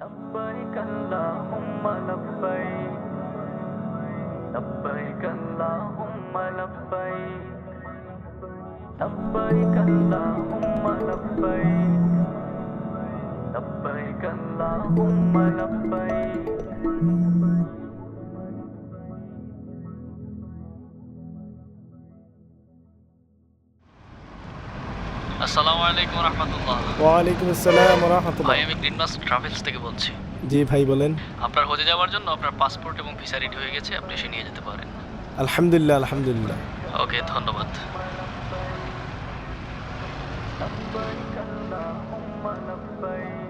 لبيك اللهم لبيك لبيك اللهم لبيك لبيك اللهم لبيك لبيك اللهم لبيك আসসালামু আলাইকুম রহমতুল্লাহ। ওয়ালাইকুম আসসালাম ওয়া রাহমাতুল্লাহ। ভাই আমি গ্রিনবাস ট্রাভেলস থেকে বলছি। জি ভাই বলেন। আপনার হজে যাওয়ার জন্য আপনার পাসপোর্ট এবং ভিসা রেডি হয়ে গেছে, আপনি এসে নিয়ে যেতে পারেন। আলহামদুলিল্লাহ আলহামদুলিল্লাহ। ওকে, ধন্যবাদ। لبيك اللهم لبيك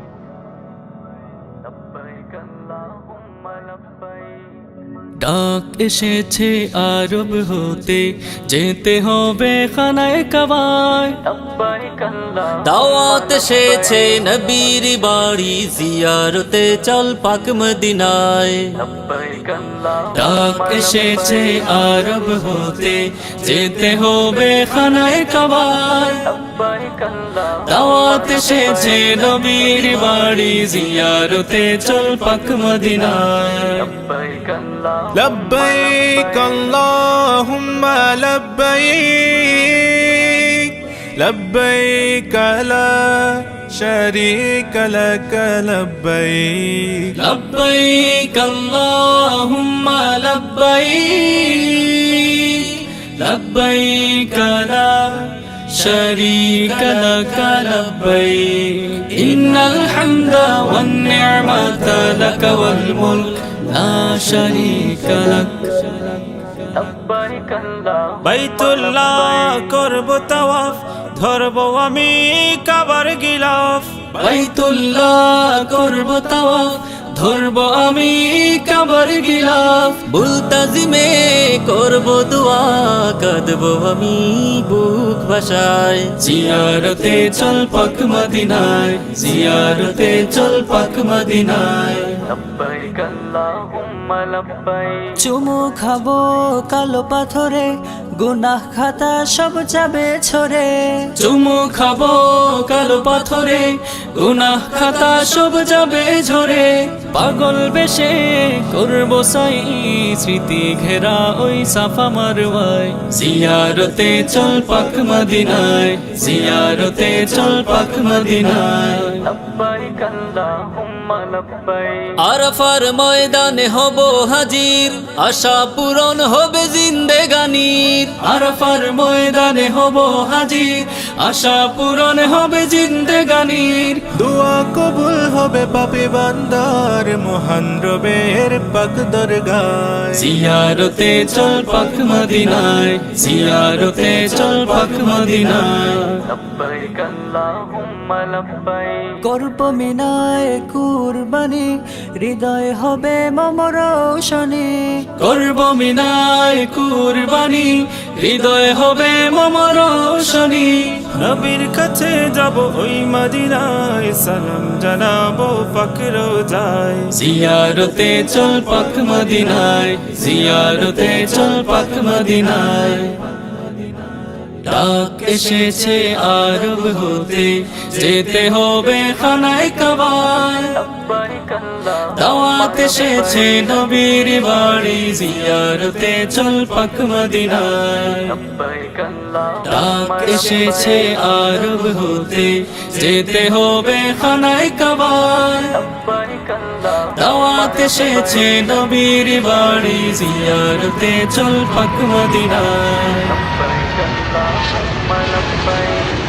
لبيك اللهم لبيك ডাক এসেছে আরব হতে, যেতে হবে খানায় কাবায়। لبيك اللهم দাওয়াত এসেছে নবীর বাড়ি, জিয়ারতে চল পাক মদিনায়। لبيك اللهم ডাক এসেছে আরব হতে, যেতে হবে খানায় কাবায়। لبيك اللهم দাওয়াত এসেছে নবীর বাড়ি, জিয়ারতে চল পাক মদিনায়। لبيك اللهم لبيك اللهم لبيك لبيك لا شريك لك لبيك لبيك اللهم لبيك لبيك لا شريك لك لبيك إن الحمد والنعمة لك والملك لا شريك لك لبيك اللهم বাইতুল্লাহ করব তাওয়াফ, ধরব আমি কাবার গিলাফ। বাইতুল্লাহ করব তাওয়াফ, ধরব আমি কাবার গিলাফ। বুলতাজিমে করব দোয়া, কাঁদব আমি বুক ভাষায়। জিয়ারতে চল পাক মদিনায়, জিয়ারতে চল পাক মদিনায়। لبيك اللهم لبيك চুমু খাবো কালো পাথরে, গুনাহ খাতা সব যাবে ছড়ে। চুমু খাবো কালো পাথরে, গুনাহ খাতা সব যাবে ঝরে। পাগল বেশে করব সাই, স্মৃতি ঘেরা ওই সাফা মারওয়ায়। জিয়ারতে চল পাক মদিনায়, জিয়ারতে চল পাক মদিনায়। لبيك اللهم لبيك আরাফার ময়দানে হব হাজির, আশা পূরণ হবে জিন্দেগানির। আরাফার ময়দানে হব হাজির, আশা পূরণ হবে জিন্দেগানির। দোয়া কবুল হবে পাপী বান্দার, মহান রবের পাক দরগায়। জিয়ারতে চল পাক মদিনায়, জিয়ারতে চল পাক মদিনায়। لبيك اللهم لبيك করব মিনায় কুরবানি, হৃদয় হবে মম রোশনী। করব মিনায় কুরবানি, হৃদয় হবে মম রোশনী। নবীর কাছে যাব ওই মদিনায়, সালাম জানাবো পাক রোজায়। জিয়ারতে চল পাক মদিনায়, জিয়ারতে চল পাক মদিনায়। ডাক এসেছে আরব হতে, যেতে হবে খানায় কাবায়। لبيك اللهم দাওয়াত এসেছে নবীর বাড়ি, জিয়ারতে চল পাক মদিনায়। لبيك اللهم ডাক এসেছে আরব হতে, যেতে হবে খানায় কাবায়। لبيك اللهم দাওয়াত এসেছে নবীর বাড়ি, জিয়ারতে চল পাক মদিনায়। لبيك اللهم لبيك